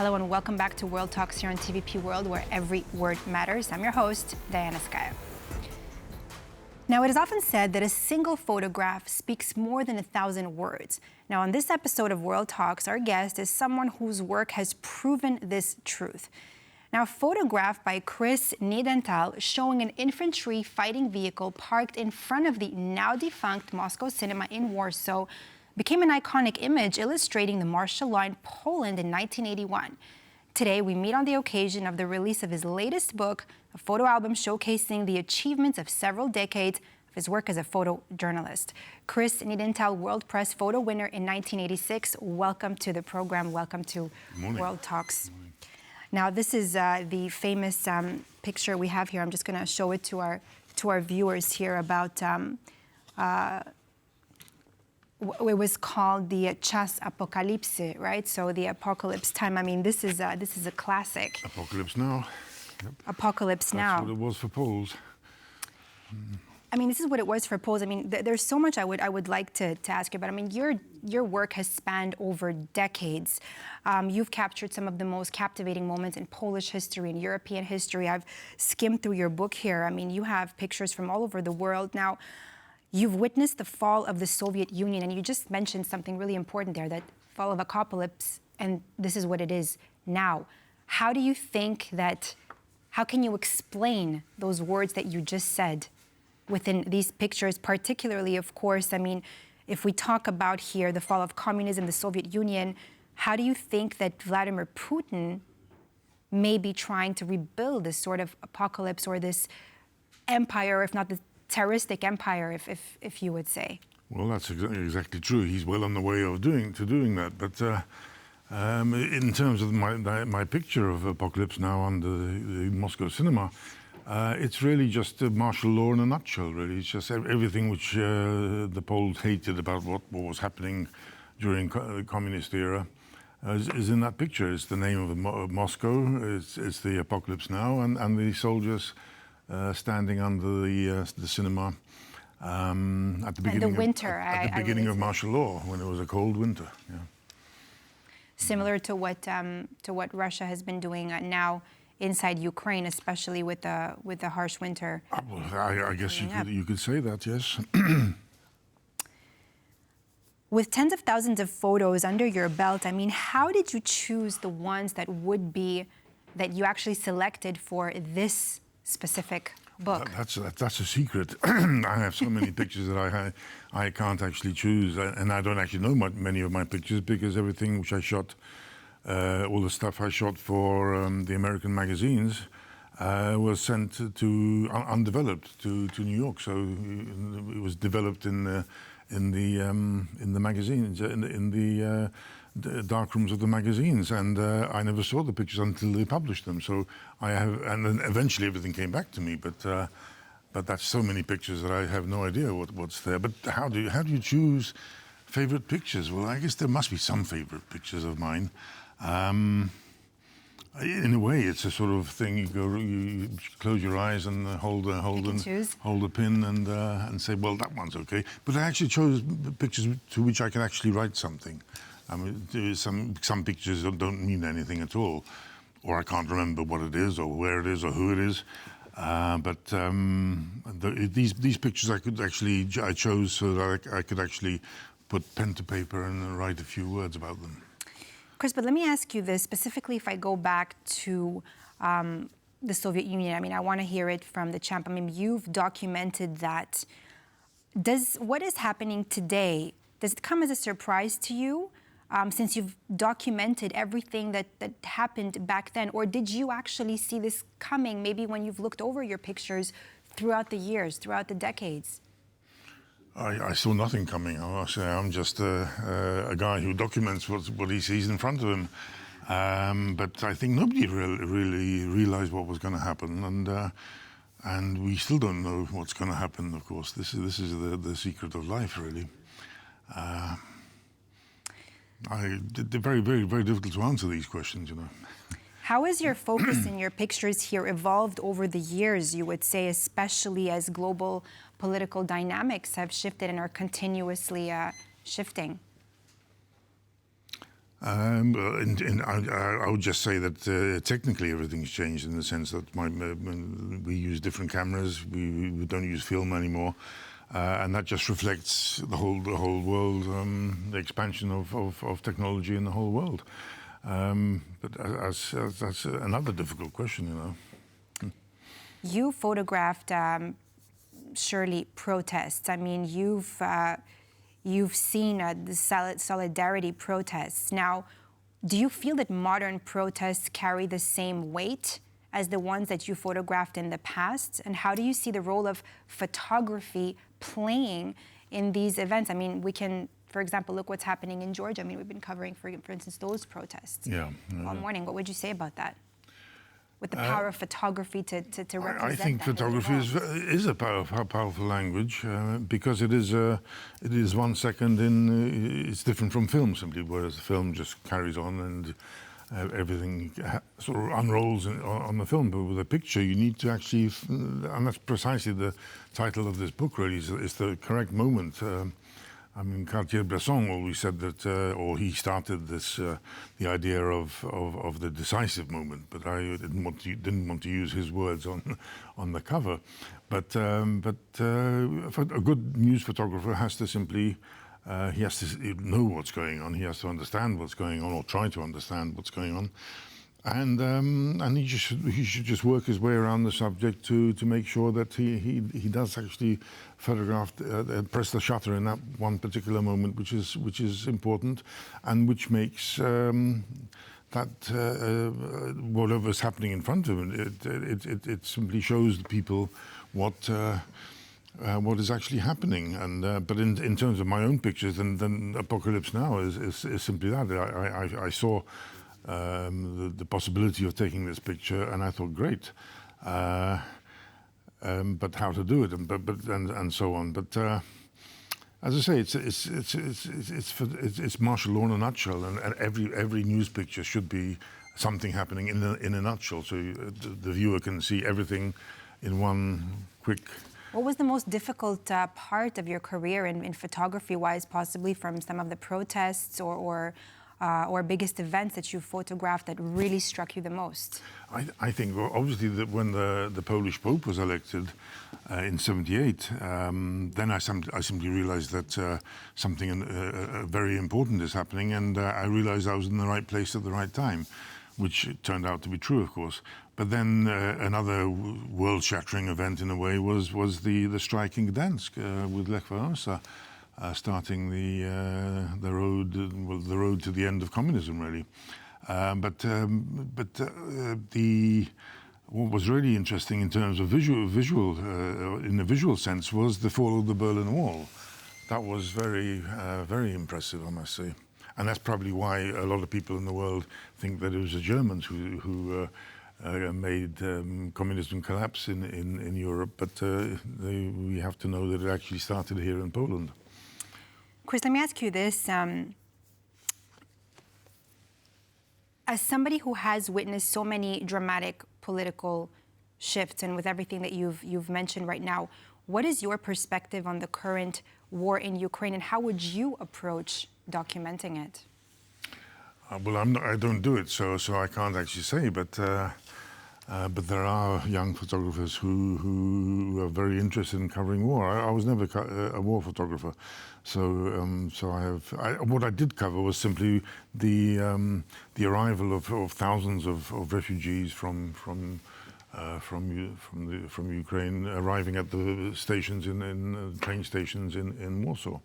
Hello and welcome back to World Talks here on TVP World, where every word matters. I'm your host, Diana Skaya. Now, it is often said that a single photograph speaks more than 1,000 words. Now, on this episode of World Talks, our guest is someone whose work has proven this truth. Now, a photograph by Chris Niedenthal showing an infantry fighting vehicle parked in front of the now-defunct Moscow cinema in Warsaw became an iconic image illustrating the martial law in Poland in 1981. Today, we meet on the occasion of the release of his latest book, a photo album showcasing the achievements of several decades of his work as a photojournalist. Chris Niedenthal, World Press Photo winner in 1986. Welcome to the program. Welcome to World Talks. Now, this is the famous picture we have here. I'm just going to show it to our viewers here about it was called the Czas Apokalipsy, right? So the apocalypse time. I mean, this is a classic. Apocalypse Now. Yep. Apocalypse Now. That's what it was for Poles. I mean, this is what it was for Poles. I mean, there's so much I would like to ask you about. I mean, your work has spanned over decades. You've captured some of the most captivating moments in Polish history and European history. I've skimmed through your book here. I mean, you have pictures from all over the world. Now, you've witnessed the fall of the Soviet Union, and you just mentioned something really important there, that fall of apocalypse, and this is what it is now. How do you think how can you explain those words that you just said within these pictures, particularly, of course, I mean, if we talk about here the fall of communism, the Soviet Union, how do you think that Vladimir Putin may be trying to rebuild this sort of apocalypse or this empire, if not the terroristic empire, if you would say? Well, that's exactly true. He's well on the way of doing that. But in terms of my picture of Apocalypse Now on the Moscow cinema, it's really just martial law in a nutshell, really. It's just everything which the Poles hated about what was happening during the communist era is in that picture. It's the name of Moscow, it's the Apocalypse Now, and the soldiers standing under the cinema at the beginning of beginning of martial law, when it was a cold winter. Yeah. Similar to what Russia has been doing now inside Ukraine, especially with the harsh winter. Well, I guess you could say that, yes. With tens of thousands of photos under your belt, I mean, how did you choose the ones that you actually selected for this specific book? That's a secret. I have so many pictures that I can't actually choose, and I don't actually know many of my pictures, because everything which I shot, all the stuff I shot for the American magazines, was sent to undeveloped to New York. So it was developed in the magazines, in the dark rooms of the magazines, and I never saw the pictures until they published them. So and then eventually everything came back to me. But that's so many pictures that I have no idea what's there. But how do you choose favorite pictures? Well, I guess there must be some favorite pictures of mine. In a way, it's a sort of thing. You close your eyes and hold a pin and say, well, that one's okay. But I actually chose pictures to which I can actually write something. I mean, some pictures don't mean anything at all, or I can't remember what it is, or where it is, or who it is. But these pictures I chose so that I could actually put pen to paper and write a few words about them. Chris, but let me ask you this, specifically if I go back to the Soviet Union. I mean, I want to hear it from the champ. I mean, you've documented that. What is happening today, does it come as a surprise to you, since you've documented everything that happened back then? Or did you actually see this coming, maybe when you've looked over your pictures throughout the years, throughout the decades? I saw nothing coming. I must say, I'm just a guy who documents what he sees in front of him. But I think nobody really realized what was going to happen, and we still don't know what's going to happen. Of course, this is the secret of life, really. They're very, very, very difficult to answer these questions, you know. How has your focus in your pictures here evolved over the years, you would say, especially as global political dynamics have shifted and are continuously shifting? I would just say that technically everything's changed in the sense that we use different cameras. We don't use film anymore, and that just reflects the whole world, the expansion of technology in the whole world. But that's another difficult question, you know. You photographed surely protests. I mean, you've seen the solidarity protests. Now, do you feel that modern protests carry the same weight as the ones that you photographed in the past? And how do you see the role of photography playing in these events? I mean, we can, for example, look what's happening in Georgia. I mean, we've been covering, for instance, those protests all morning. What would you say about that? With the power of photography to represent I think photography is a powerful language because it is 1 second in. It's different from film simply, whereas the film just carries on and everything sort of unrolls on the film. But with a picture, you need to actually, and that's precisely the title of this book. Really, is the correct moment. I mean, Cartier-Bresson always said that, or he started this, the idea of the decisive moment. But I didn't want to use his words on the cover. But a good news photographer has to simply, he has to know what's going on. He has to understand what's going on, or try to understand what's going on. And he should just work his way around the subject to make sure that he does actually photograph, press the shutter in that one particular moment, which is important, and which makes that whatever's happening in front of him, it simply shows the people what is actually happening. And but in terms of my own pictures, then Apocalypse Now is simply that. I saw the possibility of taking this picture, and I thought, great, but how to do it, and so on. But as I say, it's martial law in a nutshell, and every news picture should be something happening in a nutshell, so the viewer can see everything in one quick. What was the most difficult part of your career in photography-wise, possibly from some of the protests or biggest events that you photographed that really struck you the most? I think, well, obviously, that when the Polish Pope was elected in '78, then I simply realized that something very important is happening, and I realized I was in the right place at the right time, which turned out to be true, of course. But then another world-shattering event, in a way, was the strike in Gdansk with Lech Wałęsa. Starting the road to the end of communism, really. But what was really interesting in terms of in the visual sense, was the fall of the Berlin Wall. That was very impressive, I must say. And that's probably why a lot of people in the world think that it was the Germans who made communism collapse in Europe. But we have to know that it actually started here in Poland. Chris, let me ask you this. As somebody who has witnessed so many dramatic political shifts, and with everything that you've mentioned right now, what is your perspective on the current war in Ukraine, and how would you approach documenting it? Well, I don't do it, so I can't actually say, but there are young photographers who are very interested in covering war. I was never a war photographer, so what I did cover was simply the arrival of thousands of refugees from Ukraine arriving at the stations in train stations in Warsaw,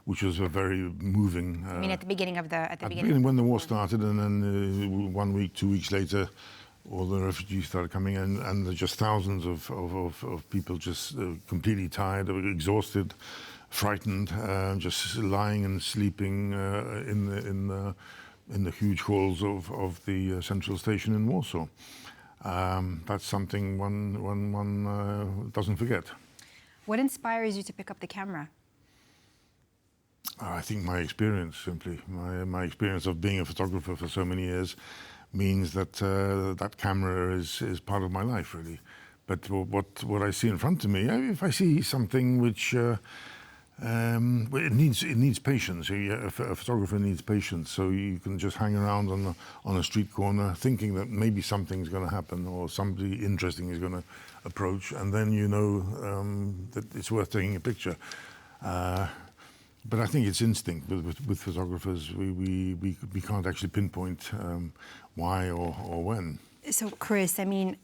which was a very moving. I mean, at the beginning when the war started, and then 1 week, 2 weeks later, all the refugees started coming in, and just thousands of people just completely tired, exhausted, frightened, just lying and sleeping in the huge halls of the central station in Warsaw. That's something one doesn't forget. What inspires you to pick up the camera? I think my experience, simply. My experience of being a photographer for so many years means that that camera is part of my life, really. But what I see in front of me, if I see something which Well, it needs patience. A photographer needs patience. So you can just hang around on a street corner thinking that maybe something's going to happen or somebody interesting is going to approach, and then you know that it's worth taking a picture. But I think it's instinct with photographers. We can't actually pinpoint why or when. So, Chris, I mean,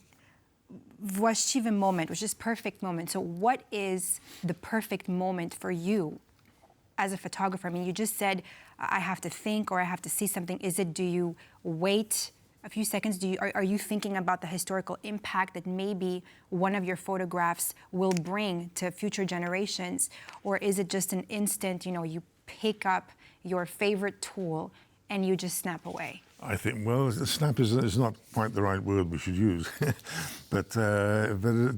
właściwy moment, which is perfect moment. So what is the perfect moment for you as a photographer? I mean, you just said, I have to think or I have to see something. Is it, do you wait a few seconds? Are you thinking about the historical impact that maybe one of your photographs will bring to future generations? Or is it just an instant, you pick up your favorite tool and you just snap away? I think, well, snap is not quite the right word we should use. but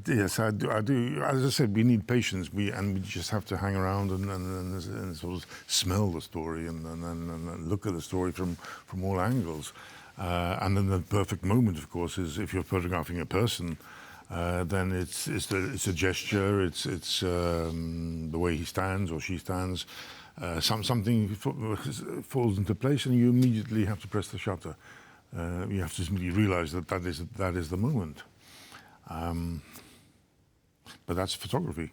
yes, I do. As I said, we need patience. We just have to hang around and sort of smell the story and look at the story from all angles. And then the perfect moment, of course, is if you're photographing a person, then it's a gesture, it's the way he stands or she stands. Something falls into place, and you immediately have to press the shutter. You have to simply realize that is the moment. But that's photography.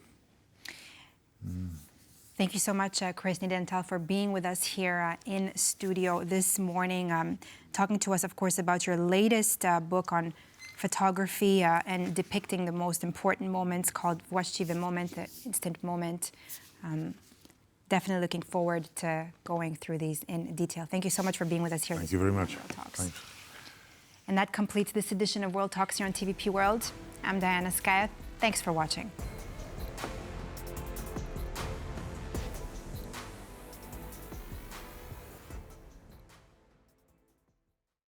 Thank you so much, Chris Niedenthal, for being with us here in studio this morning, talking to us, of course, about your latest book on photography and depicting the most important moments, called właściwy moment, the instant moment. Definitely looking forward to going through these in detail. Thank you so much for being with us here. Thank you very much. World Talks. Thanks. And that completes this edition of World Talks here on TVP World. I'm Diana Skaya. Thanks for watching.